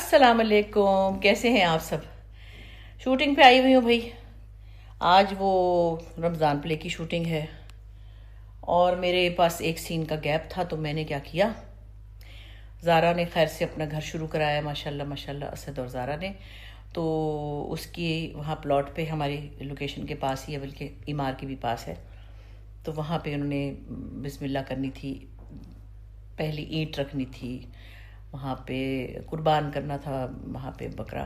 अस्सलाम वालेकुम, कैसे हैं आप सब। शूटिंग पे आई हुई हूँ भाई। आज वो रमज़ान प्ले की शूटिंग है और मेरे पास एक सीन का गैप था, तो मैंने क्या किया, ज़ारा ने खैर से अपना घर शुरू कराया, माशाल्लाह माशाल्लाह, असद और ज़ारा ने। तो उसकी वहाँ प्लॉट पे, हमारी लोकेशन के पास ही है, बल्कि इमार के भी पास है, तो वहाँ पे उन्होंने बिस्मिल्लाह करनी थी, पहली ईंट रखनी थी, वहाँ पे कुर्बान करना था वहाँ पे बकरा।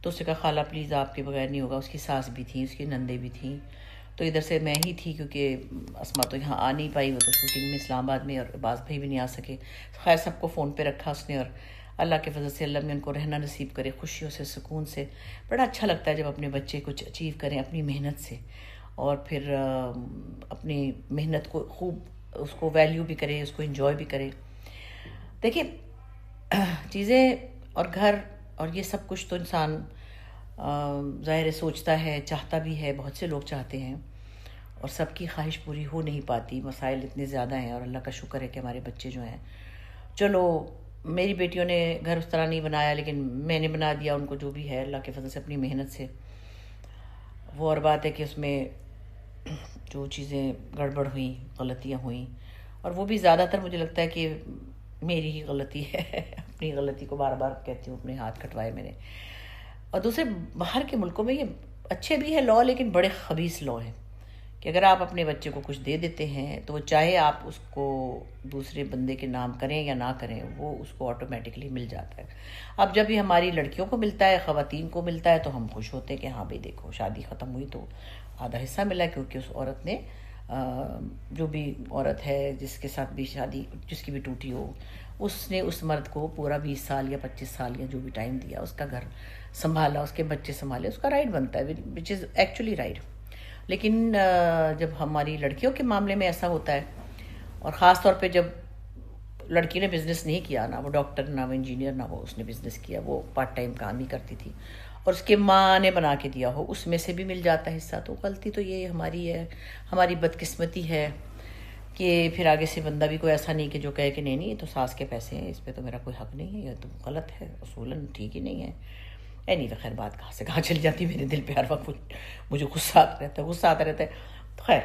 तो उसने कहा खाला प्लीज़ आपके बगैर नहीं होगा। उसकी सास भी थी, उसकी नंदे भी थी, तो इधर से मैं ही थी, क्योंकि अस्मा तो यहाँ आ नहीं पाई, वो तो शूटिंग में इस्लामाबाद में, और अब्बास भाई भी नहीं आ सके। खैर सबको फ़ोन पे रखा उसने, और अल्लाह के फजल से अल्लाह में उनको रहना नसीब करे, खुशियों से, सुकून से। बड़ा अच्छा लगता है जब अपने बच्चे कुछ अचीव करें अपनी मेहनत से, और फिर अपनी मेहनत को खूब उसको वैल्यू भी करे, उसको इन्जॉय भी करे। देखिए, चीज़ें और घर और ये सब कुछ तो इंसान ज़ाहिर है सोचता है, चाहता भी है, बहुत से लोग चाहते हैं, और सबकी ख्वाहिश पूरी हो नहीं पाती। मसाइल इतने ज़्यादा हैं, और अल्लाह का शुक्र है कि हमारे बच्चे जो हैं, चलो मेरी बेटियों ने घर उस तरह नहीं बनाया, लेकिन मैंने बना दिया उनको, जो भी है अल्लाह के फजल से अपनी मेहनत से। वो और बात है कि उसमें जो चीज़ें गड़बड़ हुई, गलतियाँ हुई, और वो भी ज़्यादातर मुझे लगता है कि मेरी ही गलती है। अपनी गलती को बार बार कहती हूँ, अपने हाथ कटवाए मैंने। और दूसरे, बाहर के मुल्कों में ये अच्छे भी है लॉ, लेकिन बड़े खबीस लॉ हैं, कि अगर आप अपने बच्चे को कुछ दे देते हैं, तो वो चाहे आप उसको दूसरे बंदे के नाम करें या ना करें, वो उसको ऑटोमेटिकली मिल जाता है। अब जब भी हमारी लड़कियों को मिलता है, ख़वातीन को मिलता है, तो हम खुश होते हैं कि हाँ भाई देखो, शादी ख़त्म हुई तो आधा हिस्सा मिला, क्योंकि उस औरत ने जो भी औरत है जिसके साथ भी शादी, जिसकी भी टूटी हो, उसने उस मर्द को पूरा 20 साल या 25 साल या जो भी टाइम दिया, उसका घर संभाला, उसके बच्चे संभाले, उसका राइट बनता है, विच इज़ एक्चुअली राइट। लेकिन जब हमारी लड़कियों के मामले में ऐसा होता है, और ख़ास तौर पे जब लड़की ने बिज़नेस नहीं किया, ना वो डॉक्टर, ना वो इंजीनियर, ना वो उसने बिज़नेस किया, वो पार्ट टाइम काम ही करती थी, और उसके माँ ने बना के दिया हो, उसमें से भी मिल जाता है हिस्सा, तो गलती तो ये हमारी है, हमारी बदकिस्मती है कि फिर आगे से बंदा भी कोई ऐसा नहीं कि जो कहे कि नहीं नहीं, ये तो सास के पैसे हैं, इस पर तो मेरा कोई हक नहीं है, ये तो गलत है, उसूलन ठीक ही नहीं है। नहीं, खैर बात कहाँ से कहाँ चली जाती है, मेरे दिल पे हर वक्त मुझे गुस्सा आता रहता है। तो खैर,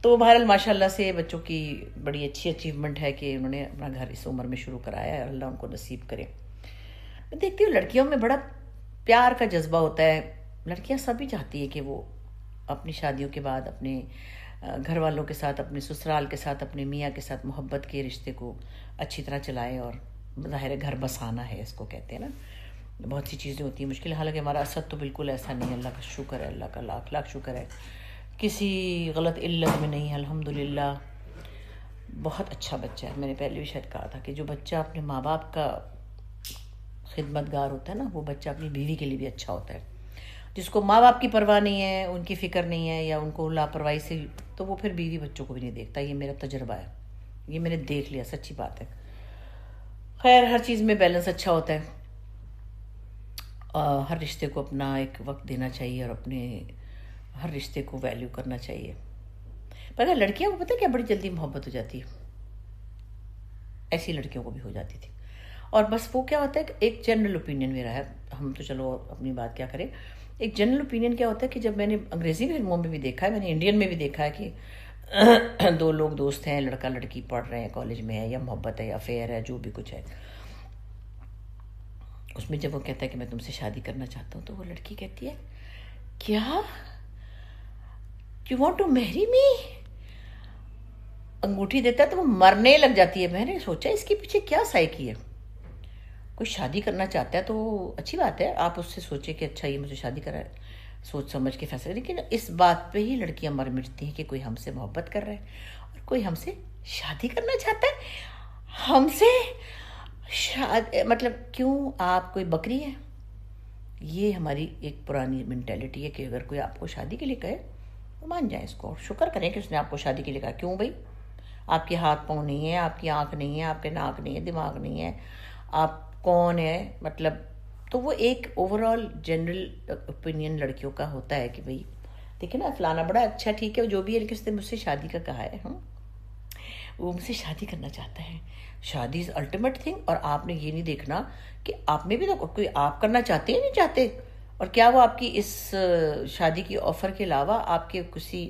तो बहरहाल माशाल्लाह से बच्चों की बड़ी अच्छी अचीवमेंट है कि उन्होंने अपना घर इस उम्र में शुरू कराया है, अल्लाह उनको नसीब करे। मैं देखती हूँ लड़कियों में बड़ा प्यार का जज्बा होता है। लड़कियाँ सभी चाहती है कि वो अपनी शादियों के बाद अपने घर वालों के साथ, अपने ससुराल के साथ, अपने मियाँ के साथ मोहब्बत के रिश्ते को अच्छी तरह चलाएं, और ज़ाहिर है घर बसाना है, इसको कहते हैं ना। बहुत सी चीज़ें होती हैं मुश्किल, हालांकि हमारा असद तो बिल्कुल ऐसा नहीं है, अल्लाह का शुक्र है, अल्लाह का लाख लाख शुक्र है, किसी गलत इल्लत में नहीं है, अल्हम्दुलिल्लाह। बहुत अच्छा बच्चा है। मैंने पहले भी शायद कहा था कि जो बच्चा अपने माँ बाप का खिदमतगार होता है ना, वो बच्चा अपनी बीवी के लिए भी अच्छा होता है। जिसको माँ बाप की परवाह नहीं है, उनकी फ़िक्र नहीं है, या उनको लापरवाही से, तो वो फिर बीवी बच्चों को भी नहीं देखता। ये मेरा तजर्बा है, ये मैंने देख लिया, सच्ची बात है। खैर, हर चीज़ में बैलेंस अच्छा होता है, हर रिश्ते को अपना एक वक्त देना चाहिए, और अपने हर रिश्ते को वैल्यू करना चाहिए। पर अगर लड़कियों को पता है क्या, बड़ी जल्दी मोहब्बत हो जाती है, ऐसी लड़कियों को भी हो जाती थी। और बस वो क्या होता है कि एक जनरल ओपिनियन मेरा है, हम तो चलो अपनी बात क्या करें, एक जनरल ओपिनियन क्या होता है कि जब मैंने अंग्रेज़ी फिल्मों में भी देखा है, मैंने इंडियन में भी देखा है कि दो लोग दोस्त हैं, लड़का लड़की पढ़ रहे हैं, कॉलेज में है, या मोहब्बत है, या अफेयर है, जो भी कुछ है, उसमें जब वो कहता है कि मैं तुमसे शादी करना चाहता हूँ, तो वो लड़की कहती है, क्या, you want to marry me, अंगूठी देता है तो वो मरने लग जाती है। मैंने सोचा इसके पीछे क्या साइकी है। कोई शादी करना चाहता है तो अच्छी बात है, आप उससे सोचे कि अच्छा ये मुझे शादी कराए, सोच समझ के फैसले। लेकिन इस बात पे ही लड़कियां मर मिटती हैं कि कोई हमसे मोहब्बत कर रहा है और कोई हमसे शादी करना चाहता है। हमसे शादी मतलब क्यों, आप कोई बकरी है? ये हमारी एक पुरानी मेंटेलिटी है कि अगर कोई आपको शादी के लिए कहे तो मान जाए इसको, और शुक्र करें कि उसने आपको शादी के लिए कहा। क्यों भाई, आपके हाथ पाँव नहीं है, आपकी आँख नहीं है, आपके नाक नहीं है, दिमाग नहीं है, आप कौन है मतलब। तो वो एक ओवरऑल जनरल ओपिनियन लड़कियों का होता है कि भाई देखिए ना, फलाना बड़ा अच्छा, ठीक है जो भी है, लेकिन उसने मुझसे शादी का कहा है। वो मुझसे शादी करना चाहता है। शादी इज़ अल्टीमेट थिंग। और आपने ये नहीं देखना कि आप में भी तो कोई आप करना चाहते ही नहीं चाहते, और क्या वो आपकी इस शादी की ऑफ़र के अलावा आपके किसी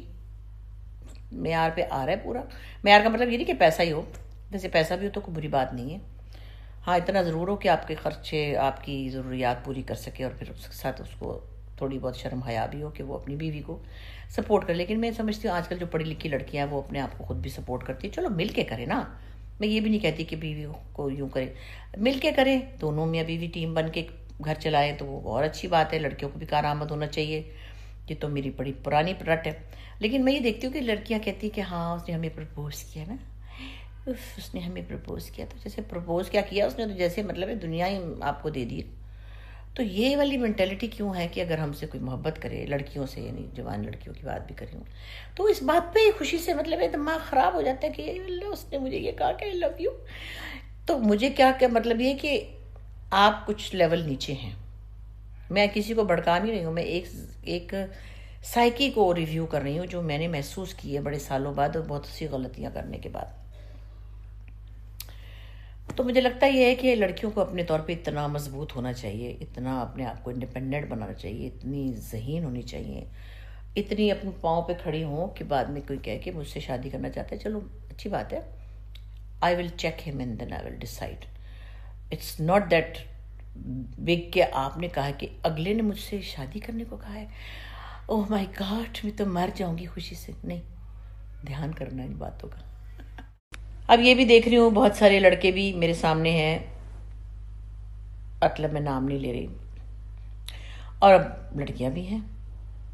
मेयार पे आ रहा है पूरा। मेयार का मतलब ये नहीं कि पैसा ही हो, वैसे पैसा भी हो तो कोई बुरी बात नहीं है। हाँ, इतना ज़रूर हो कि आपके खर्चे, आपकी ज़रूरियात पूरी कर सके, और फिर उसके साथ उसको थोड़ी बहुत शर्म हया भी हो कि वो अपनी बीवी को सपोर्ट करे। लेकिन मैं समझती हूँ आजकल जो पढ़ी लिखी लड़कियाँ हैं वो अपने आप को खुद भी सपोर्ट करती है। चलो मिल के करें ना, मैं ये भी नहीं कहती कि बीवी को यूँ करे, मिल के करें, दोनों मियाँ बीवी टीम बन के घर चलाएं तो वो और अच्छी बात है। लड़कियों को भी कारआमद होना चाहिए, ये तो मेरी बड़ी पुरानी रट है। लेकिन मैं ये देखती हूँ कि लड़कियाँ कहती कि हाँ उसने हमें प्रपोज़ किया ना, उसने हमें प्रपोज़ किया, तो जैसे प्रपोज़ क्या किया उसने, तो जैसे मतलब है दुनिया ही आपको दे दी। तो ये वाली मेंटेलिटी क्यों है कि अगर हमसे कोई मोहब्बत करे, लड़कियों से, यानी जवान लड़कियों की बात भी कर रही हूँ, तो इस बात पे खुशी से मतलब है दिमाग ख़राब हो जाता है कि अल्लाह उसने मुझे ये कहा कि आई लव यू। तो मुझे क्या क्या मतलब ये कि आप कुछ लेवल नीचे हैं। मैं किसी को भड़का नहीं रही हूँ, मैं एक साइकी को रिव्यू कर रही हूँ जो मैंने महसूस की है बड़े सालों बाद और बहुत सी गलतियाँ करने के बाद। तो मुझे लगता ये है कि लड़कियों को अपने तौर पे इतना मजबूत होना चाहिए, इतना अपने आप को इंडिपेंडेंट बनाना चाहिए, इतनी ज़हीन होनी चाहिए, इतनी अपने पाँव पे खड़ी हों कि बाद में कोई कहे कि मुझसे शादी करना चाहता है, चलो अच्छी बात है, I will check him and then I will decide. It's not that big के आपने कहा कि अगले ने मुझसे शादी करने को कहा है, ओह माय गॉड मैं तो मर जाऊंगी खुशी से। नहीं, ध्यान करना इन बातों का। अब ये भी देख रही हूँ बहुत सारे लड़के भी मेरे सामने हैं, मतलब मैं नाम नहीं ले रही, और अब लड़कियां भी हैं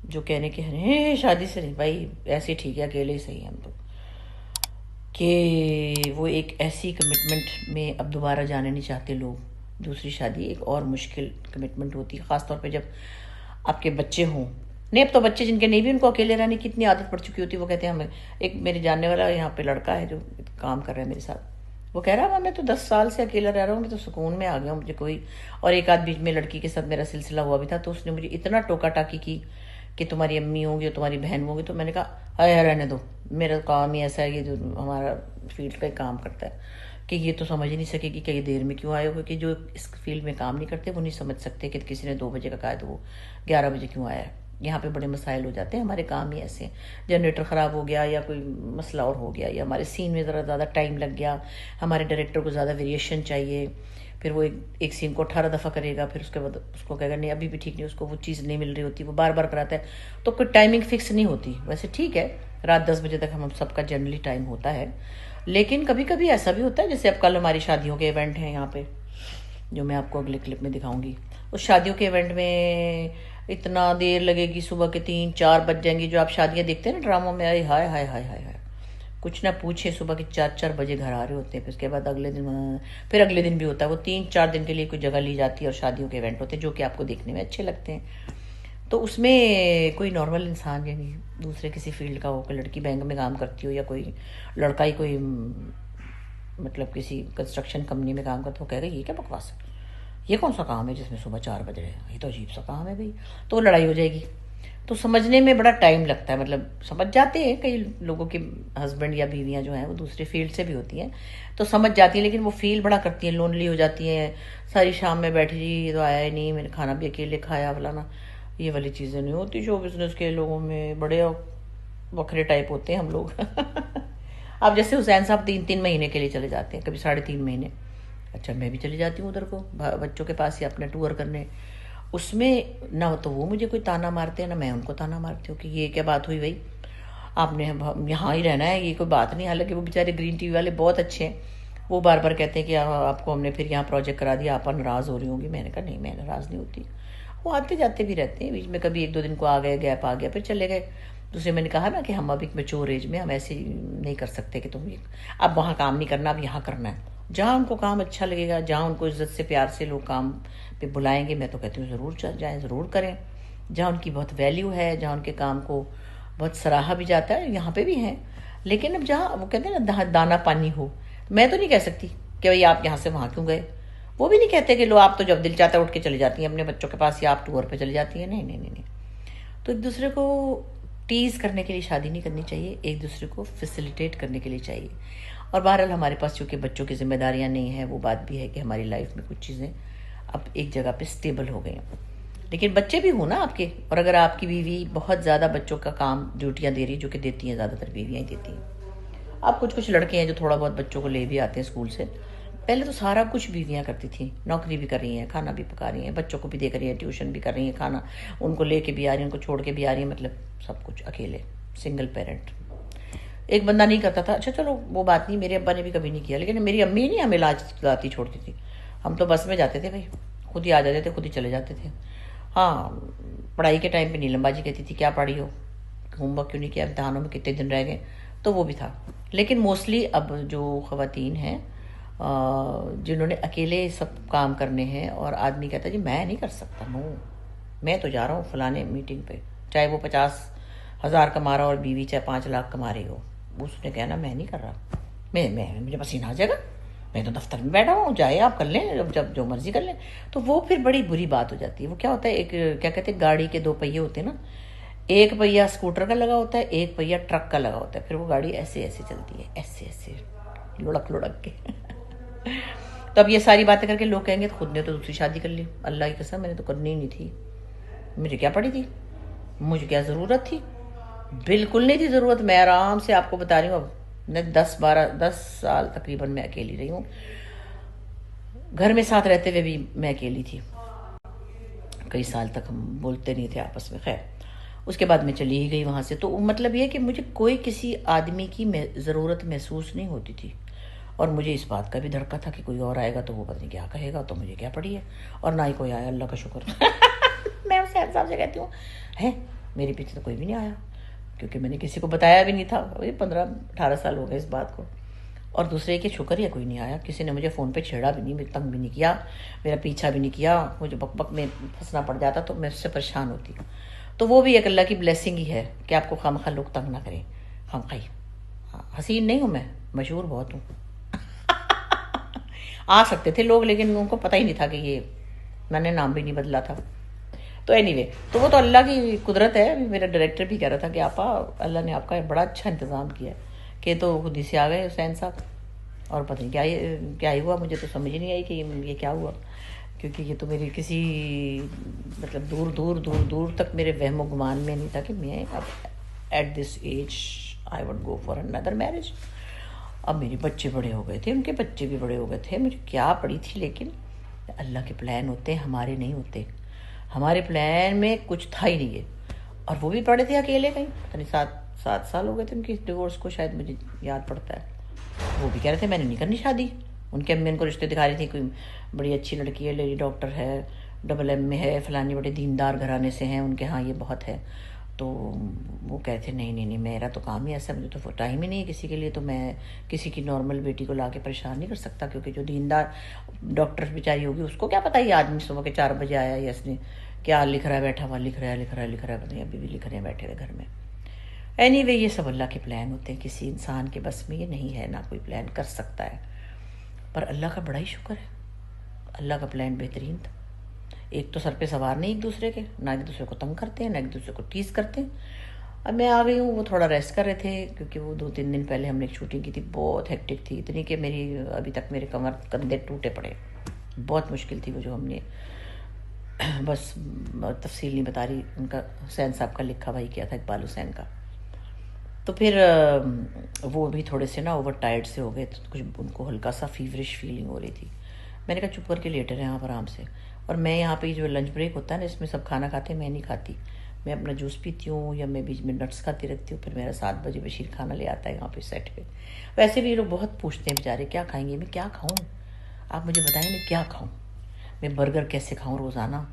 जो कहने के हैं शादी से नहीं भाई, ऐसे ठीक है अकेले ही सही है हम तो, कि वो एक ऐसी कमिटमेंट में अब दोबारा जाने नहीं चाहते लोग। दूसरी शादी एक और मुश्किल कमिटमेंट होती है, ख़ासतौर पे जब आपके बच्चे हों। नहीं, अब तो बच्चे जिनके नहीं भी, उनको अकेले रहने की इतनी आदत पड़ चुकी होती है, वो कहते हैं हमें, एक मेरे जानने वाला यहाँ पे लड़का है जो काम कर रहा है मेरे साथ, वो कह रहा है मैं तो 10 साल से अकेला रह रहा हूँ, मैं तो सुकून में आ गया हूँ, मुझे कोई। और एक आध बीच में लड़की के साथ मेरा सिलसिला हुआ भी था, तो उसने मुझे इतना टोका टाकी की कि तुम्हारी अम्मी होंगी और तुम्हारी बहन होंगी, तो मैंने कहा अरे रहने दो, मेरा काम ही ऐसा है, ये जो हमारा फील्ड का ही काम करता है, कि ये तो समझ ही नहीं सकेगी कि ये देर में क्यों आए हो, क्योंकि जो इस फील्ड में काम नहीं करते वो नहीं समझ सकते कि किसी ने 2 बजे का कहा है तो वो 11 बजे क्यों आया है। यहाँ पे बड़े मसाइल हो जाते हैं, हमारे काम ही ऐसे हैं, जनरेटर ख़राब हो गया या कोई मसला और हो गया, या हमारे सीन में ज़रा ज़्यादा टाइम लग गया, हमारे डायरेक्टर को ज़्यादा वेरिएशन चाहिए, फिर वो एक सीन को 18 दफ़ा करेगा, फिर उसके बाद उसको कहेगा नहीं अभी भी ठीक नहीं, उसको वो चीज़ नहीं मिल रही होती, वो बार बार कराता है, तो कोई टाइमिंग फिक्स नहीं होती। वैसे ठीक है रात 10 बजे तक हम सबका जनरली टाइम होता है, लेकिन कभी कभी ऐसा भी होता है, जैसे अब कल हमारी शादियों के इवेंट हैं यहाँ पे, जो मैं आपको अगले क्लिप में दिखाऊंगी। उस शादियों के इवेंट में इतना देर लगेगी, सुबह के 3-4 बज जाएंगी। जो आप शादियाँ देखते हैं ना ड्रामों में, अरे हाय हाय हाय हाय हाय, कुछ ना पूछे, सुबह के 4-4 बजे घर आ रहे होते हैं, फिर उसके बाद अगले दिन, फिर अगले दिन भी होता है, वो 3-4 दिन के लिए कोई जगह ली जाती है और शादियों के इवेंट होते हैं जो कि आपको देखने में अच्छे लगते हैं। तो उसमें कोई नॉर्मल इंसान, यानी दूसरे किसी फील्ड का हो, कोई लड़की बैंक में काम करती हो या कोई लड़का ही कोई मतलब किसी कंस्ट्रक्शन कंपनी में काम करता हो, कहेगा ये क्या बकवास है, ये कौन सा काम है जिसमें सुबह 4 बज रहे हैं, ये तो अजीब सा काम है भाई, तो लड़ाई हो जाएगी। तो समझने में बड़ा टाइम लगता है, मतलब समझ जाते हैं कई लोगों के हस्बैंड या बीवियां जो हैं वो दूसरे फील्ड से भी होती हैं तो समझ जाती हैं, लेकिन वो फील बड़ा करती हैं, लोनली हो जाती हैं, सारी शाम में बैठी जी, ये तो आया ही नहीं, मैंने खाना भी अकेले खाया फलाना, ये वाली चीज़ें नहीं होती शो बिजनेस के लोगों में, बड़े बखरे टाइप होते हैं हम लोग। अब जैसे हुसैन साहब 3-3 महीने के लिए चले जाते हैं, कभी 3.5 महीने, अच्छा मैं भी चली जाती हूँ उधर को बच्चों के पास या अपना टूर करने, उसमें ना तो वो मुझे कोई ताना मारते हैं ना मैं उनको ताना मारती हूँ कि ये क्या बात हुई भाई, आपने यहाँ ही रहना है, ये कोई बात नहीं। हालांकि वो बेचारे ग्रीन टी वाले बहुत अच्छे हैं, वो बार बार कहते हैं कि आपको हमने फिर यहाँ प्रोजेक्ट करा दिया, आप नाराज़ हो रही होंगी। मैंने कहा नहीं, मैं नाराज़ नहीं होती, वो आते जाते भी रहते हैं, बीच में कभी 1-2 दिन को आ गए, गैप आ गया, फिर चले गए। दूसरे मैंने कहा ना कि हम अब एक मैच्योर एज में हम ऐसे नहीं कर सकते कि तुम अब वहाँ काम नहीं करना, अब यहाँ करना है। जहाँ उनको काम अच्छा लगेगा, जहाँ उनको इज्जत से प्यार से लोग काम पे बुलाएंगे, मैं तो कहती हूँ ज़रूर जाएँ, ज़रूर करें। जहाँ उनकी बहुत वैल्यू है, जहाँ उनके काम को बहुत सराहा भी जाता है, यहाँ पे भी हैं। लेकिन अब जहाँ वो कहते हैं ना दाना पानी हो, मैं तो नहीं कह सकती कि भाई आप यहाँ से वहाँ क्यों गए, वो भी नहीं कहते कि लो आप तो जब दिल चाहता है उठ के चली जाती हैं अपने बच्चों के पास या आप टूर पे चली जाती हैं, नहीं नहीं नहीं नहीं। तो एक दूसरे को टीज़ करने के लिए शादी नहीं करनी चाहिए, एक दूसरे को फैसिलिटेट करने के लिए चाहिए। और बहरहाल हमारे पास चूँकि बच्चों की जिम्मेदारियाँ नहीं हैं, वो बात भी है कि हमारी लाइफ में कुछ चीज़ें अब एक जगह पे स्टेबल हो गई हैं। लेकिन बच्चे भी हो ना आपके, और अगर आपकी बीवी बहुत ज़्यादा बच्चों का काम ड्यूटियाँ दे रही है, जो कि देती हैं, ज़्यादातर बीवियाँ ही देती हैं। अब कुछ कुछ लड़के हैं जो थोड़ा बहुत बच्चों को ले भी आते हैं स्कूल से। पहले तो सारा कुछ बीवियाँ करती थी, नौकरी भी कर रही हैं, खाना भी पका रही हैं, बच्चों को भी देख रही हैं, ट्यूशन भी कर रही हैं, खाना उनको लेके भी आ रही हैं, उनको छोड़ के भी आ रही हैं, मतलब सब कुछ अकेले, सिंगल पेरेंट। एक बंदा नहीं करता था, अच्छा चलो वो बात नहीं, मेरे अब्बा ने भी कभी नहीं किया, लेकिन मेरी अम्मी नहीं हमें लाती छोड़ती थी। हम तो बस में जाते थे भाई, खुद ही आ जाते थे, खुद ही चले जाते थे। हाँ, पढ़ाई के टाइम पे नीलमबाजी कहती थी क्या पढ़ी हो, होमवर्क क्यों नहीं किया, इम्तहानों में कितने दिन रह गए, तो वो भी था। लेकिन मोस्टली अब जो ख़वातीन हैं जिन्होंने अकेले सब काम करने हैं, और आदमी कहता है जी मैं नहीं कर सकता, नो मैं तो जा रहा हूँ फलाने मीटिंग पे, चाहे वो 50,000 कमा रहा हो और बीवी चाहे 5 लाख कमा रही हो, उसने कहना मैं नहीं कर रहा, मैं मुझे पसीना आ जाएगा, मैं तो दफ्तर में बैठा हूँ, जाए आप कर लें, जब जो मर्जी कर लें। तो वो फिर बड़ी बुरी बात हो जाती है। वो क्या होता है, एक क्या कहते हैं, गाड़ी के 2 पहिए होते हैं ना, एक पहिया स्कूटर का लगा होता है, एक पहिया ट्रक का लगा होता है, फिर वो गाड़ी ऐसे ऐसे चलती है, ऐसे ऐसे लुढ़क लुढ़क के तो अब ये सारी बातें करके लोग कहेंगे खुद ने तो दूसरी शादी कर ली, अल्लाह की कसम मैंने तो करनी ही नहीं थी, मुझे क्या पड़ी थी, मुझे क्या ज़रूरत थी, बिल्कुल नहीं थी ज़रूरत। मैं आराम से आपको बता रही हूँ, अब मैं 10 साल तकरीबन मैं अकेली रही हूँ, घर में साथ रहते हुए भी मैं अकेली थी, कई साल तक हम बोलते नहीं थे आपस में। खैर उसके बाद मैं चली ही गई वहाँ से। तो मतलब ये कि मुझे कोई किसी आदमी की ज़रूरत महसूस नहीं होती थी, और मुझे इस बात का भी धड़का था कि कोई और आएगा तो वो पता नहीं क्या कहेगा, तो मुझे क्या पड़ी है, और ना ही कोई आया, अल्लाह का शुक्र मैं उसे हिसाब से कहती हूँ, है मेरे पीछे तो कोई भी नहीं आया, क्योंकि मैंने किसी को बताया भी नहीं था। 15-18 साल हो गए इस बात को। और दूसरे के शुक्र है कोई नहीं आया, किसी ने मुझे फ़ोन पे छेड़ा भी नहीं, मेरे तंग भी नहीं किया, मेरा पीछा भी नहीं किया। मुझे बक में फंसना पड़ जाता तो मैं उससे परेशान होती। तो वो भी एक अल्लाह की ब्लेसिंग ही है कि आपको खामखा लोग तंग ना करें। खामखाई हाँ, हसीन नहीं हूँ मैं, मशहूर बहुत हूँ आ सकते थे लोग, लेकिन उनको पता ही नहीं था कि ये, मैंने नाम भी नहीं बदला था। तो एनीवे, तो वो तो अल्लाह की कुदरत है। मेरा डायरेक्टर भी कह रहा था कि आपा अल्लाह ने आपका बड़ा अच्छा इंतज़ाम किया है, कि तो खुद ही से आ गए हुसैन साहब, और पता नहीं क्या ही हुआ, मुझे तो समझ ही नहीं आई कि ये क्या हुआ, क्योंकि ये तो मेरी किसी मतलब दूर दूर दूर दूर तक मेरे वहमो गुमान में नहीं था कि मैं अब at this age I would go for another marriage. अब मेरे बच्चे बड़े हो गए थे, उनके बच्चे भी बड़े हो गए थे, मुझे क्या पड़ी थी। लेकिन अल्लाह के प्लान होते हैं, हमारे नहीं होते। हमारे प्लान में कुछ था ही नहीं है, और वो भी पड़े थे अकेले कहीं, पता नहीं 7 साल हो गए थे उनकी डिवोर्स को, शायद मुझे याद पड़ता है। वो भी कह रहे थे मैंने नहीं करनी शादी, उनकी अम्मी उनको रिश्ते दिखा रही थी, कोई बड़ी अच्छी लड़की है, लेडी डॉक्टर है, AA में है, फलानी बड़े दीनदार घराने से हैं, उनके यहाँ ये बहुत है। तो वो कहते थे नहीं नहीं नहीं, मेरा तो काम ही ऐसा, मुझे तो टाइम ही नहीं है किसी के लिए, तो मैं किसी की नॉर्मल बेटी को ला के परेशान नहीं कर सकता, क्योंकि जो दीनदार डॉक्टर बेचारी होगी उसको क्या पता, ये आदमी सुबह के 4 बजे आया, या इसने क्या लिख रहा है, बैठा हुआ लिख रहा है पता नहीं, अभी भी लिख रहे हैं बैठे हुए घर में। एनीवे, ये सब अल्लाह के प्लान होते हैं, किसी इंसान के बस में ये नहीं है, ना कोई प्लान कर सकता है। पर अल्लाह का बड़ा ही शुक्र है, अल्लाह का प्लान बेहतरीन था। एक तो सर पे सवार नहीं एक दूसरे के, ना एक दूसरे को तंग करते हैं, ना एक दूसरे को टीज़ करते हैं। अब मैं आ गई हूँ, वो थोड़ा रेस्ट कर रहे थे, क्योंकि वो 2-3 दिन पहले हमने एक शूटिंग की थी, बहुत हेक्टिक थी, इतनी कि मेरी अभी तक मेरे कमर कंधे टूटे पड़े, बहुत मुश्किल थी वो जो हमने बस तफसील नहीं बता रही, उनका हुसैन साहब का लिखा भाई किया था, इकबाल हुसैन का। तो फिर वो भी थोड़े से ना ओवर टायर्ड से हो गए, तो कुछ उनको हल्का सा फीवरिश फीलिंग हो रही थी। मैंने कहा चुप करके लेटे रहे यहाँ पर आराम से, और मैं यहाँ पे जो लंच ब्रेक होता है ना, इसमें सब खाना खाते हैं, मैं नहीं खाती, मैं अपना जूस पीती हूँ, या मैं बीच में नट्स खाती रहती हूँ। फिर मेरा 7 बजे बशीर खाना ले आता है यहाँ पे सेट पे। वैसे भी ये लोग बहुत पूछते हैं बेचारे क्या खाएंगे, मैं क्या खाऊँ, आप मुझे बताएं मैं क्या खाऊँ, मैं बर्गर कैसे खाऊँ रोज़ाना,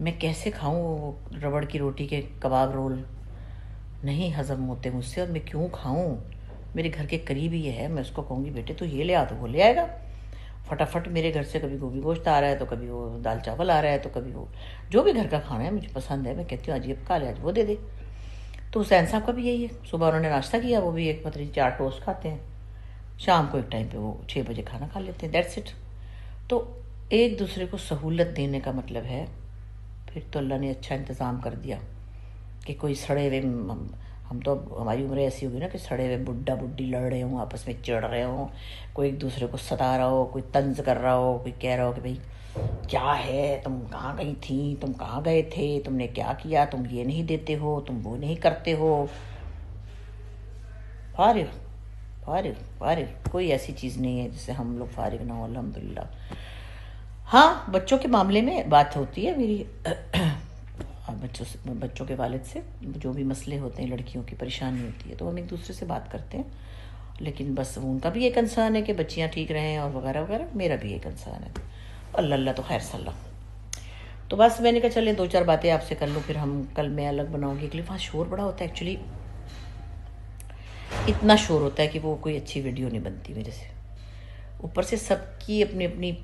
मैं कैसे खाऊँ रबड़ की रोटी के कबाब रोल, नहीं हज़म होते मुझसे, और मैं क्यों खाऊं, मेरे घर के करीब ही है, मैं उसको कहूँगी बेटे तो ये ले आ, तो वो ले आएगा फटाफट। मेरे घर से कभी गोभी गोश्त आ रहा है, तो कभी वो दाल चावल आ रहा है, तो कभी वो जो भी घर का खाना है मुझे पसंद है, मैं कहती हूँ आज ये पका ले, आज वो दे दे। तो हुसैन साहब का भी यही है, सुबह उन्होंने नाश्ता किया, वो भी एक पतली 4 टोस्ट खाते हैं, शाम को एक टाइम पे वो 6 बजे खाना खा लेते हैं, दैट्स इट। तो एक दूसरे को सहूलत देने का मतलब है, फिर तो अल्लाह ने अच्छा इंतज़ाम कर दिया कि कोई सड़े हुए हम तो अब हमारी उम्र ऐसी होगी ना कि सड़े हुए बुड्ढा बुड्ढी लड़ रहे हों, आपस में चिढ़ रहे हों, कोई एक दूसरे को सता रहा हो, कोई तंज कर रहा हो, कोई कह रहा हो कि भाई क्या है, तुम कहाँ गई थी, तुम कहाँ गए थे, तुमने क्या किया, तुम ये नहीं देते हो, तुम वो नहीं करते हो। फारिग फारिग फारिग, कोई ऐसी चीज़ नहीं है जिससे हम लोग फारिग ना हो, अल्हम्दुलिल्लाह। हाँ, बच्चों के मामले में बात होती है मेरी बच्चों के वालिद से जो भी मसले होते हैं, लड़कियों की परेशानी होती है, तो हम एक दूसरे से बात करते हैं। लेकिन बस उनका भी एक कंसर्न है कि बच्चियाँ ठीक रहें और वगैरह वगैरह, मेरा भी एक कंसर्न है। अल्लाह अल्लाह तो खैर सल्ला। तो बस मैंने कहा चले 2-4 बातें आपसे कर लूँ, फिर हम कल मैं अलग बनाऊँगी। के लिए वहाँ शोर बड़ा होता है एक्चुअली, इतना शोर होता है कि वो कोई अच्छी वीडियो नहीं बनती मेरे से। ऊपर से सबकी अपनी अपनी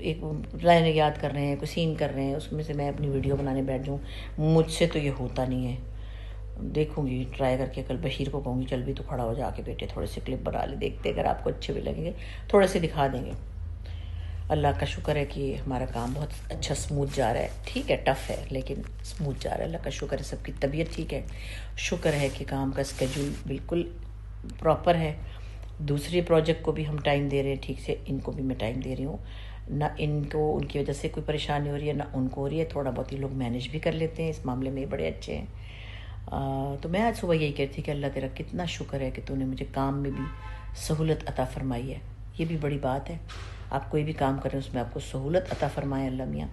एक लाइनें याद कर रहे हैं, कोई सीन कर रहे हैं, उसमें से मैं अपनी वीडियो बनाने बैठ जाऊँ, मुझसे तो ये होता नहीं है। देखूंगी ट्राई करके, कल बशीर को कहूँगी चल भी तो खड़ा हो जाके बेटे थोड़े से क्लिप बना ले, देखते अगर आपको अच्छे भी लगेंगे थोड़े से दिखा देंगे। अल्लाह का शुक्र है कि हमारा काम बहुत अच्छा स्मूथ जा रहा है। ठीक है, टफ़ है लेकिन स्मूथ जा रहा है, अल्लाह का शुक्र है। सबकी तबीयत ठीक है, शुक्र है कि काम का स्केड्यूल बिल्कुल प्रॉपर है। दूसरे प्रोजेक्ट को भी हम टाइम दे रहे हैं ठीक से, इनको भी मैं टाइम दे रही हूँ ना। इनको उनकी वजह से कोई परेशानी हो रही है ना उनको हो रही है, थोड़ा बहुत ये लोग मैनेज भी कर लेते हैं, इस मामले में बड़े अच्छे हैं। तो मैं आज सुबह यही कहती थी कि अल्लाह तेरा कितना शुक्र है कि तूने मुझे काम में भी सहूलत अता फरमाई है। ये भी बड़ी बात है, आप कोई भी काम करें उसमें आपको सहूलत अता फरमाए अल्लाह मियाँ,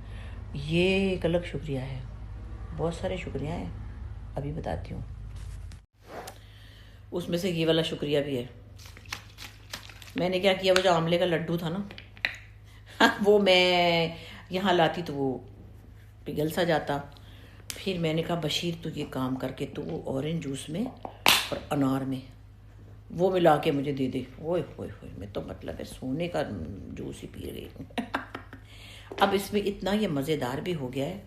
ये एक अलग शुक्रिया है। बहुत सारे शुक्रिया हैं, अभी बताती हूँ। उसमें से ये वाला शुक्रिया भी है। मैंने क्या किया, वो जो आंवले का लड्डू था ना वो मैं यहाँ लाती तो वो पिघल सा जाता। फिर मैंने कहा बशीर तू ये काम करके तू ऑरेंज जूस में और अनार में वो मिला के मुझे दे दे। ओए होए होए, मैं तो मतलब है सोने का जूस ही पी रही हूँ अब इसमें इतना ये मज़ेदार भी हो गया है,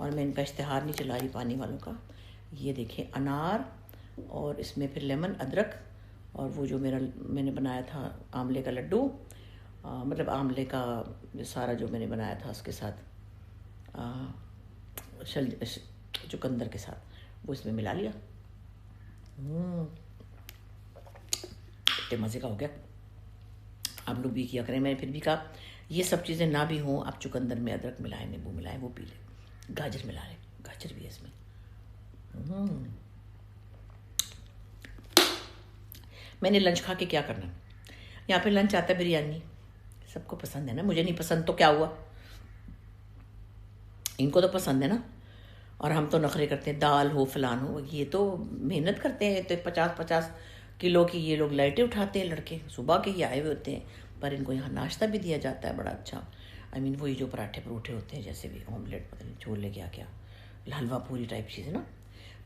और मैं इनका इश्तिहार नहीं चला रही पानी वालों का। ये देखिए अनार और इसमें फिर लेमन, अदरक, और वो जो मैंने बनाया था आंवले का लड्डू, मतलब आंवले का सारा जो मैंने बनाया था उसके साथ चुकंदर के साथ वो इसमें मिला लिया। इतने मज़े का हो गया। आप लोग भी किया करें। मैंने फिर भी कहा ये सब चीज़ें ना भी हों, आप चुकंदर में अदरक मिलाएं, नींबू मिलाएं, वो पी लें, गाजर मिला लें, गाजर भी है इसमें। मैंने लंच खा के क्या करना, यहाँ पे लंच आता है बिरयानी, सबको पसंद है ना, मुझे नहीं पसंद तो क्या हुआ, इनको तो पसंद है ना। और हम तो नखरे करते हैं, दाल हो फलान हो, ये तो मेहनत करते हैं, तो 50-50 किलो की ये लोग लाइटें उठाते हैं लड़के, सुबह के ही आए हुए होते हैं। पर इनको यहाँ नाश्ता भी दिया जाता है बड़ा अच्छा। आई मीन वही जो पराठे परोठे होते हैं, जैसे भी ऑमलेट, पता नहीं छोले क्या क्या, हलवा पूरी टाइप चीज़ है ना।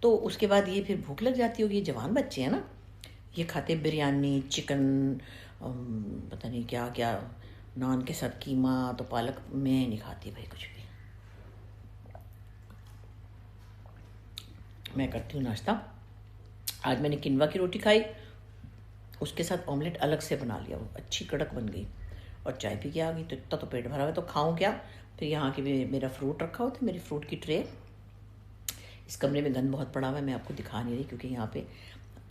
तो उसके बाद ये फिर भूख लग जाती होगी, ये जवान बच्चे हैं ना, ये खाते बिरयानी, चिकन, पता नहीं क्या क्या, नान के साथ कीमा, तो पालक मैं नहीं खाती भाई कुछ भी। मैं करती हूँ नाश्ता। आज मैंने किनवा की रोटी खाई, उसके साथ ऑमलेट अलग से बना लिया, वो अच्छी कड़क बन गई, और चाय पी के आ गई। तो इतना तो पेट भरा हुआ है, तो खाऊं क्या। फिर यहाँ की मेरा फ्रूट रखा हुआ था, मेरी फ्रूट की ट्रे। इस कमरे में गंद बहुत पड़ा हुआ है, मैं आपको दिखा नहीं रही क्योंकि यहाँ पे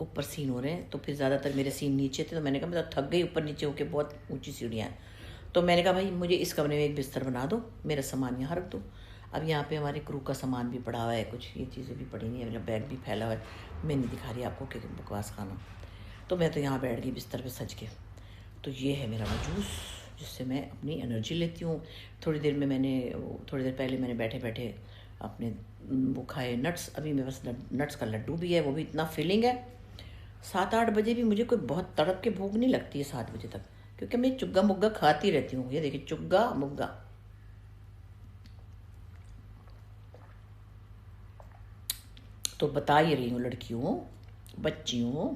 ऊपर सीन हो रहे हैं, तो फिर ज़्यादातर मेरे सीन नीचे थे। तो मैंने कहा मैं तो थक गई ऊपर नीचे होके, बहुत ऊँची सीढ़ियाँ हैं। तो मैंने कहा भाई मुझे इस कमरे में एक बिस्तर बना दो, मेरा सामान यहाँ रख दो। अब यहाँ पे हमारे क्रू का सामान भी पड़ा हुआ है, कुछ ये चीज़ें भी पड़ी हुई है, मेरा बैग भी फैला हुआ है। मैं नहीं दिखा रही आपको क्योंकि बकवास खाना। तो मैं तो यहाँ बैठ गई बिस्तर पे सज के। तो ये है मेरा जूस जिससे मैं अपनी एनर्जी लेती हूँ। थोड़ी देर पहले मैंने बैठे बैठे अपने वो खाए नट्स। अभी मेरे पास नट्स का लड्डू भी है, वो भी इतना फीलिंग है। 7-8 बजे भी मुझे कोई बहुत तड़प के भूख नहीं लगती है 7 बजे तक, क्योंकि मैं चुग्गा मुग्गा खाती रहती हूँ। ये देखिए चुग्गा मुग्गा। तो बता ही रही हूँ लड़कियों, बच्चियों,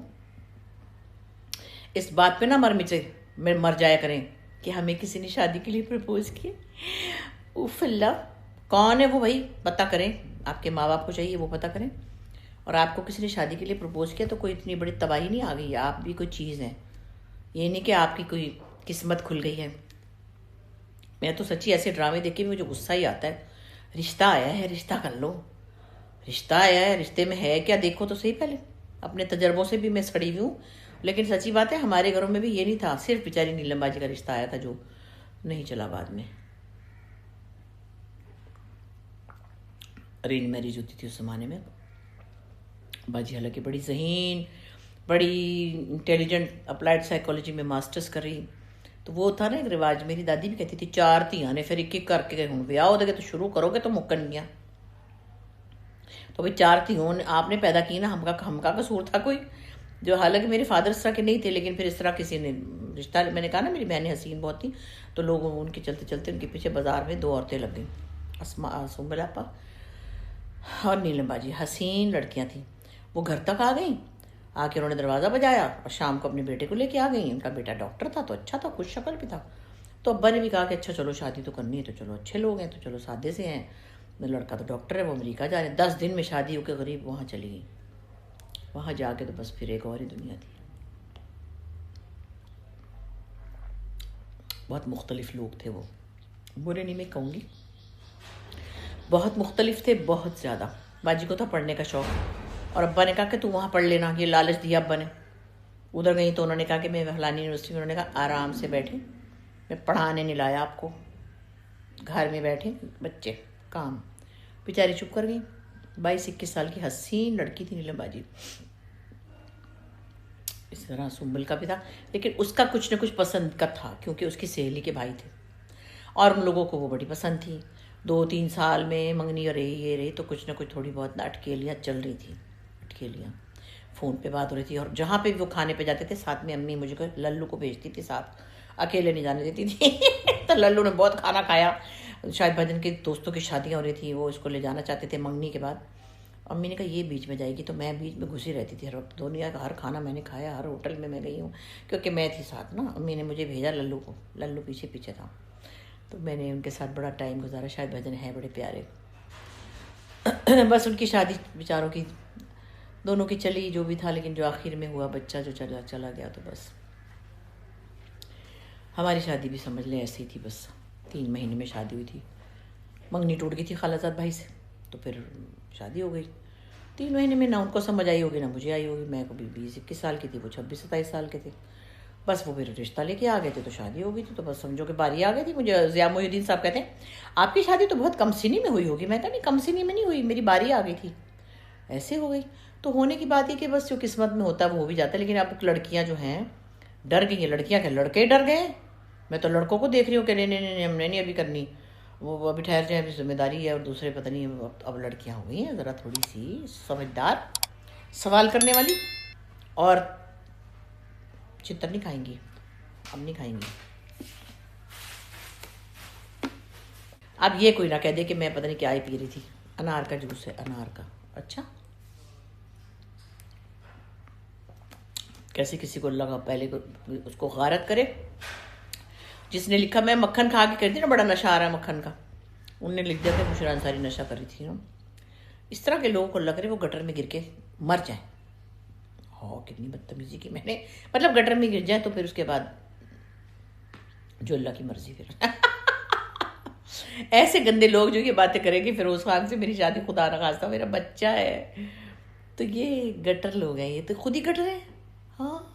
इस बात पे ना मर जाया करें कि हमें किसी ने शादी के लिए प्रपोज किया। उफल्ला, कौन है वो भाई, पता करें। आपके माँ बाप को चाहिए वो पता करें। और आपको किसी ने शादी के लिए प्रपोज किया तो कोई इतनी बड़ी तबाही नहीं आ गई, आप भी कोई चीज़ हैं। ये नहीं कि आपकी कोई किस्मत खुल गई है। मैं तो सच्ची ऐसे ड्रामे देख के मुझे गुस्सा ही आता है। रिश्ता आया है, रिश्ता कर लो। रिश्ता आया है, रिश्ते में है क्या देखो तो सही पहले। अपने तजर्बों से भी मैं सड़ी हुई हूँ, लेकिन सच्ची बात है हमारे घरों में भी ये नहीं था, सिर्फ बेचारी नीलम बाजी का रिश्ता आया था जो नहीं चला बाद में। अरेंज मैरिज होती थी उस ज़माने में। बाजी हालांकि बड़ी ज़हीन, बड़ी इंटेलिजेंट, अप्लाइड साइकोलॉजी में मास्टर्स कर रही। तो वो था ना एक रिवाज, मेरी दादी भी कहती थी 4 धियां ने फिर एक करके हूँ ब्याह हो तो शुरू करोगे तो मुक्कन गया। तो भाई 4 धियों ने आपने पैदा की ना, हमका कसूर था कोई? जो हालांकि मेरे फादर इस तरह के नहीं थे, लेकिन फिर इस तरह किसी ने रिश्ता, मैंने कहा ना मेरी बहनें हसीन बहुत थी, तो लोग उनके चलते चलते उनके पीछे बाजार में 2 औरतें लग गई, असमा सुम्बलापा और नीलम बाजी, हसीन लड़कियां थी। वो घर तक आ गई, आके उन्होंने दरवाज़ा बजाया और शाम को अपने बेटे को लेके आ गई। उनका बेटा डॉक्टर था तो अच्छा था, खुश शक्ल भी था। तो अब्बा ने भी कहा कि अच्छा चलो शादी तो करनी है, तो चलो अच्छे लोग हैं तो चलो सादे से हैं, लड़का तो डॉक्टर है, वो अमेरिका जा रहे हैं। 10 दिन में शादी होकर गरीब वहाँ चली गई। वहाँ जाके तो बस फिर एक और ही दुनिया थी। बहुत मुख्तलिफ लोग थे वो, बुरे नहीं मैं कहूँगी, बहुत मुख्तलिफ थे, बहुत ज़्यादा। बाजी को था पढ़ने का शौक़, और अब्बा ने कहा कि तू वहाँ पढ़ लेना, ये लालच दिया अब्बा ने। उधर गई तो उन्होंने कहा कि मैं फलानी यूनिवर्सिटी में, उन्होंने कहा आराम से बैठे, मैं पढ़ाने नहीं लाया आपको, घर में बैठे बच्चे काम। बेचारी चुप कर गई। 22-21 साल की हसीन लड़की थी नीलम बाजी। इस तरह सुम्बल का भी था, लेकिन उसका कुछ न कुछ पसंद का था, क्योंकि उसकी सहेली के भाई थे और उन लोगों को वो बड़ी पसंद थी। 2-3 साल में मंगनी और ये रही तो कुछ ना कुछ थोड़ी बहुत अटकेलियाँ चल रही थी, अटकेलियाँ। फ़ोन पे बात हो रही थी, और जहाँ पे भी वो खाने पे जाते थे साथ में अम्मी मुझे लल्लू को भेजती थी साथ, अकेले नहीं जाने देती थी। तो लल्लू ने बहुत खाना खाया। शायद भजन के दोस्तों की शादियाँ हो रही थी, वो इसको ले जाना चाहते थे मंगनी के बाद। अम्मी ने कहा ये बीच में जाएगी, तो मैं बीच में घुसी रहती थी हर वक्त। दुनिया का हर खाना मैंने खाया, हर होटल में मैं गई हूँ, क्योंकि मैं थी साथ ना। अम्मी ने मुझे भेजा लल्लू को, लल्लू पीछे पीछे था, तो मैंने उनके साथ बड़ा टाइम गुजारा। शायद भजन है बड़े प्यारे। बस उनकी शादी बेचारों की दोनों की चली जो भी था, लेकिन जो आखिर में हुआ बच्चा जो चला गया, तो बस हमारी शादी भी समझ लें ऐसी ही थी। बस 3 महीने में शादी हुई थी, मंगनी टूट गई थी खालाजाद भाई से, तो फिर शादी हो गई 3 महीने में। ना उनको समझ आई होगी ना मुझे आई होगी। मैं कभी 20-21 साल की थी, वो 26-27 साल के थे। बस वो फिर रिश्ता लेके आ गए थे, तो शादी हो गई थी। तो बस समझो कि बारी आ गई थी। मुझे ज़िया मोहिउद्दीन साहब कहते हैं आपकी शादी तो बहुत कम सीनी में हुई होगी। मैं कहा नहीं, कम सीनी में नहीं हुई, मेरी बारी आ गई थी, ऐसे हो गई। तो होने की बात है कि बस जो किस्मत में होता है वो हो भी जाता है। लेकिन अब लड़कियां जो हैं डर गई हैं, लड़कियां क्या लड़के डर गए। मैं तो लड़कों को देख रही हूँ कि नहीं नहीं नहीं हमने नहीं अभी करनी, वो अभी ठहर जाए, अभी जिम्मेदारी है, और दूसरे पता नहीं। अब लड़कियां हो गई हैं ज़रा थोड़ी सी समझदार, सवाल करने वाली, और चित्तर नहीं खाएंगी, अब नहीं खाएंगी। अब ये कोई ना कह दे कि मैं पता नहीं क्या ही पी रही थी। अनार का जूस है, अनार का। अच्छा, कैसे किसी को लगा, पहले उसको गारत करे। जिसने लिखा मैं मक्खन खा के करती ना, बड़ा नशा आ रहा है मक्खन का, उनने लिख दिया कि बुशरा अंसारी नशा कर रही थी ना। इस तरह के लोगों को लग रहे वो गटर में गिर के मर जाए। हाँ, कितनी बदतमीजी की मैंने, मतलब गटर में गिर जाए तो फिर उसके बाद जो अल्लाह की मर्जी फिर। ऐसे गंदे लोग जो ये बातें करेंगे फिर उस खान से मेरी शादी खुदा न खास्ता मेरा बच्चा है, तो ये गटर लोग हैं, ये तो खुद ही गटर हैं। हाँ,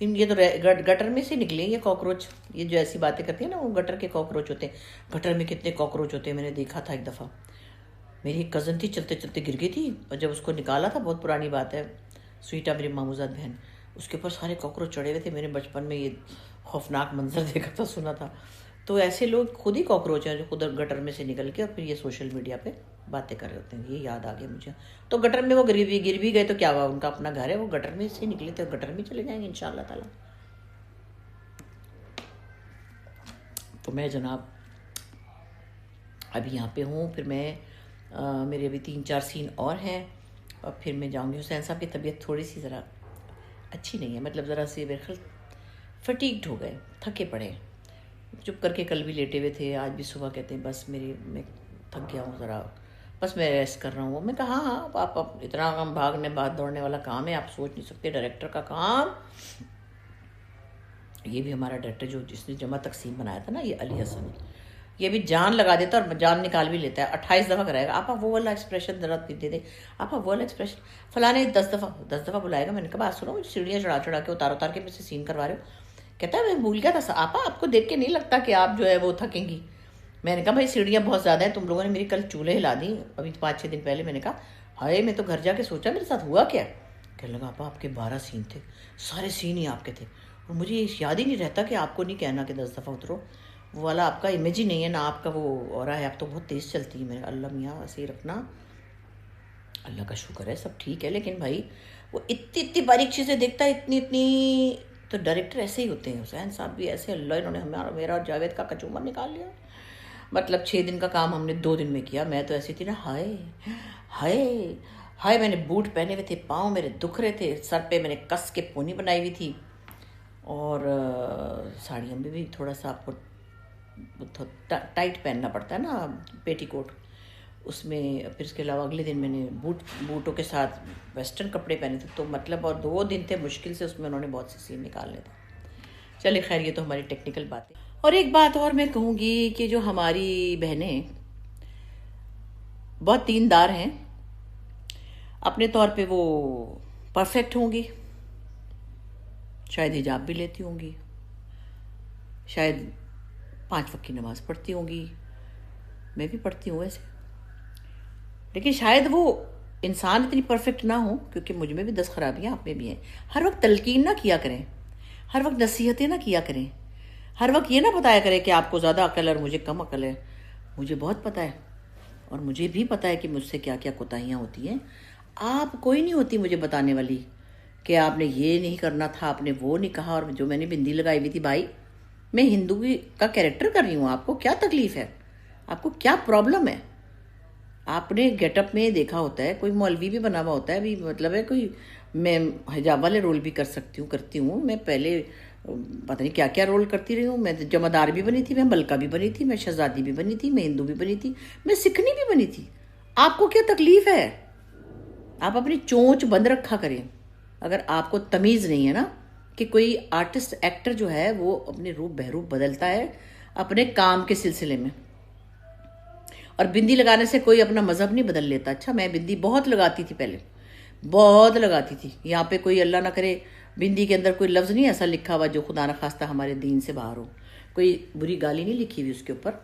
ये तो गटर में से निकले ये कॉकरोच। ये जो ऐसी बातें करती है ना, वो गटर के कॉकरोच होते हैं। गटर में कितने कॉकरोच होते हैं, मैंने देखा था एक दफ़ा। मेरी एक कज़न थी, चलते चलते गिर गई थी, और जब उसको निकाला था, बहुत पुरानी बात है, स्वीटा मेरी मामूजाद बहन, उसके ऊपर सारे कॉकरोच चढ़े हुए थे। मैंने बचपन में ये खौफनाक मंजर देखा था, सुना था। तो ऐसे लोग खुद ही कॉकरोच हैं जो खुद गटर में से निकल के और फिर ये सोशल मीडिया पे बातें कर रहे होते हैं। ये याद आ गया मुझे। तो गटर में वो गिर भी गए तो क्या हुआ, उनका अपना घर है, वो गटर में से निकले तो गटर में चले जाएंगे इंशाअल्लाह ताला। तो मैं जनाब अभी यहाँ पे हूँ, फिर मैं मेरे अभी 3-4 सीन और हैं, और फिर मैं जाऊँगी। हुसैन साहब की तबीयत थोड़ी सी ज़रा अच्छी नहीं है, मतलब ज़रा से मेरे ख्याल फटीग्ड हो गए, थके पड़े। चुप करके कल भी लेटे हुए थे, आज भी सुबह कहते हैं बस मैं थक गया हूँ ज़रा, बस मैं रेस्ट कर रहा हूँ। मैं कहा हाँ आप इतना काम भागने भाग दौड़ने वाला काम है, आप सोच नहीं सकते डायरेक्टर का काम। ये भी हमारा डायरेक्टर जो जिसने जमा तकसीम बनाया था ना, ये अली हसन, ये भी जान लगा देता और जान निकाल भी लेता है। 28 दफ़ा कराएगा, आपा वो वाला एक्सप्रेशन ज़रा दे दे, आपा वो वाला एक्सप्रेशन, फलाने 10 दफ़ा बुलाएगा। मैंने कहा बात सुनो, सीढ़ियाँ चढ़ा चढ़ा के उतार उतार के मुझसे सीन करवा रहे हो। कहता है मैं भूल गया था आपा, आपको देख के नहीं लगता कि आप जो है वो थकेंगी। मैंने कहा भाई सीढ़ियाँ बहुत ज़्यादा है, तुम लोगों ने मेरी कल चूल्हे हिला दी अभी 5-6 दिन पहले। मैंने कहा हाय, मैं तो घर जाके सोचा मेरे साथ हुआ क्या। कहने लगा आपा आपके 12 सीन थे, सारे सीन ही आपके थे, और मुझे याद ही नहीं रहता कि आपको नहीं कहना कि 10 दफ़ा उतरो। वो वाला आपका इमेज ही नहीं है ना, आपका वो और है, आप तो बहुत तेज़ चलती है। मेरे अल्लाह मियाँ ऐसे ही रखना, अल्लाह का शुक्र है सब ठीक है। लेकिन भाई वो इतनी इतनी बारीक चीज़ें देखता है, इतनी इतनी, तो डायरेक्टर ऐसे ही होते हैं। हुसैन साहब भी ऐसे, अल्लाह इन्होंने हमारा मेरा और जावेद का कचूमर निकाल लिया। मतलब 6 दिन का काम हमने 2 दिन में किया। मैं तो ऐसी थी ना, हाय हाय हाय, मैंने बूट पहने हुए थे, पाँव मेरे दुख रहे थे, सर पे मैंने कस के पोनी बनाई हुई थी, और साड़ियों में भी थोड़ा सा आपको टाइट पहनना पड़ता है ना, पेटीकोट उसमें। फिर इसके अलावा अगले दिन मैंने बूटों के साथ वेस्टर्न कपड़े पहने थे, तो मतलब और 2 दिन थे मुश्किल से, उसमें उन्होंने बहुत से सीन निकालने थे। चलिए खैर, ये तो हमारी टेक्निकल बात है। और एक बात और मैं कहूँगी कि जो हमारी बहनें बहुत दीनदार हैं, अपने तौर पे वो परफेक्ट होंगी, शायद हिजाब भी लेती होंगी, शायद 5 वक्त की नमाज़ पढ़ती होंगी, मैं भी पढ़ती हूँ वैसे, लेकिन शायद वो इंसान इतनी परफेक्ट ना हो, क्योंकि मुझ में भी 10 खराबियाँ आप में भी हैं। हर वक्त तलकीन ना किया करें, हर वक्त नसीहतें ना किया करें, हर वक्त ये ना बताया करें कि आपको ज़्यादा अकल है और मुझे कम अकल है। मुझे बहुत पता है, और मुझे भी पता है कि मुझसे क्या क्या कोताहियाँ होती हैं। आप कोई नहीं होती मुझे बताने वाली कि आपने ये नहीं करना था, आपने वो नहीं कहा। और जो मैंने बिंदी लगाई हुई थी, भाई मैं हिंदू का कैरेक्टर कर रही हूँ, आपको क्या तकलीफ़ है, आपको क्या प्रॉब्लम है। आपने गेटअप में देखा होता है, कोई मौलवी भी बना हुआ होता है, भी मतलब है कोई, मैं हिजाब वाले रोल भी कर सकती हूँ, करती हूँ। मैं पहले पता नहीं क्या क्या रोल करती रही हूँ। मैं जमादार भी बनी थी, मैं मलका भी बनी थी, मैं शहजादी भी बनी थी, मैं हिंदू भी बनी थी, मैं सिखनी भी बनी थी। आपको क्या तकलीफ़ है? आप अपनी चोंच बंद रखा करें। अगर आपको तमीज़ नहीं है ना कि कोई आर्टिस्ट एक्टर जो है वो अपने रूप बहरूप बदलता है अपने काम के सिलसिले में, और बिंदी लगाने से कोई अपना मज़हब नहीं बदल लेता। अच्छा, मैं बिंदी बहुत लगाती थी पहले, बहुत लगाती थी। यहाँ पे कोई अल्लाह ना करे बिंदी के अंदर कोई लफ्ज़ नहीं ऐसा लिखा हुआ जो खुदा न खास्ता हमारे दीन से बाहर हो, कोई बुरी गाली नहीं लिखी हुई उसके ऊपर।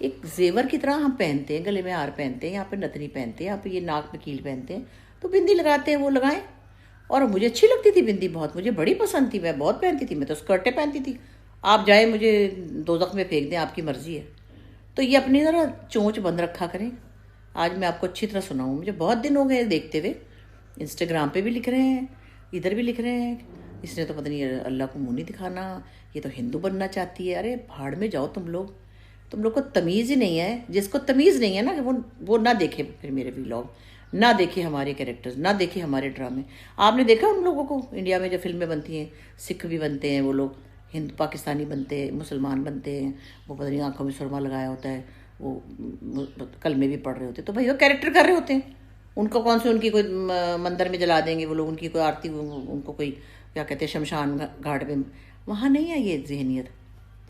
एक जेवर की तरह हम पहनते हैं, गले में हार पहनते हैं, यहाँ पे नथनी पहनते हैं, यहाँ पे ये नाक में कील पहनते हैं, तो बिंदी लगाते हैं, वो लगाएं। और मुझे अच्छी लगती थी बिंदी, बहुत मुझे बड़ी पसंद थी, मैं बहुत पहनती थी। मैं तो स्कर्टें पहनती थी। आप जाए मुझे दोज़ख में फेंक दें, आपकी मर्ज़ी है। तो ये अपनी ज़रा चोंच बंद रखा करें। आज मैं आपको अच्छी तरह सुनाऊँ, मुझे बहुत दिन हो गए देखते हुए, इंस्टाग्राम पे भी लिख रहे हैं, इधर भी लिख रहे हैं, इसने तो पता नहीं अल्लाह को मुँह नहीं दिखाना, ये तो हिंदू बनना चाहती है। अरे भाड़ में जाओ तुम लोग को तमीज़ ही नहीं है। जिसको तमीज़ नहीं है ना, कि वो ना देखे फिर मेरे व्लॉग, ना देखे हमारे कैरेक्टर्स, ना देखे हमारे ड्रामे। आपने देखा उन लोगों को इंडिया में जो फिल्में बनती हैं, सिख भी बनते हैं वो लोग, हिंदू पाकिस्तानी बनते हैं, मुसलमान बनते हैं, वो पता नहीं आँखों में सुरमा लगाया होता है, वो कल में भी पढ़ रहे होते, तो भाई वो कैरेक्टर कर रहे होते हैं। उनको कौन से, उनकी कोई मंदिर में जला देंगे वो लोग, उनकी कोई आरती, उनको कोई क्या कहते हैं शमशान घाट में, वहाँ नहीं है ये जहनीत।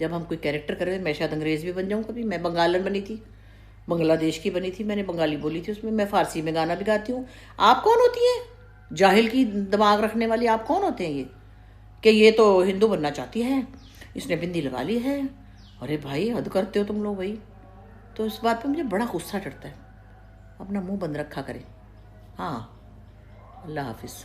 जब हम कोई कैरेक्टर कर रहे हैं, मैं शायद अंग्रेज़ भी बन जाऊँ कभी। मैं बंगालन बनी थी, बांग्लादेश की बनी थी, मैंने बंगाली बोली थी उसमें, मैं फ़ारसी में गाना भी गाती हूँ। आप कौन होती हैं जाहिल की दिमाग रखने वाली? आप कौन होते हैं ये कि ये तो हिंदू बनना चाहती है, इसने बिंदी लगा ली है? अरे भाई हद करते हो तुम लोग भाई। तो इस बात पे मुझे बड़ा गुस्सा चढ़ता है। अपना मुंह बंद रखा करें। हाँ, अल्लाह हाफिज़।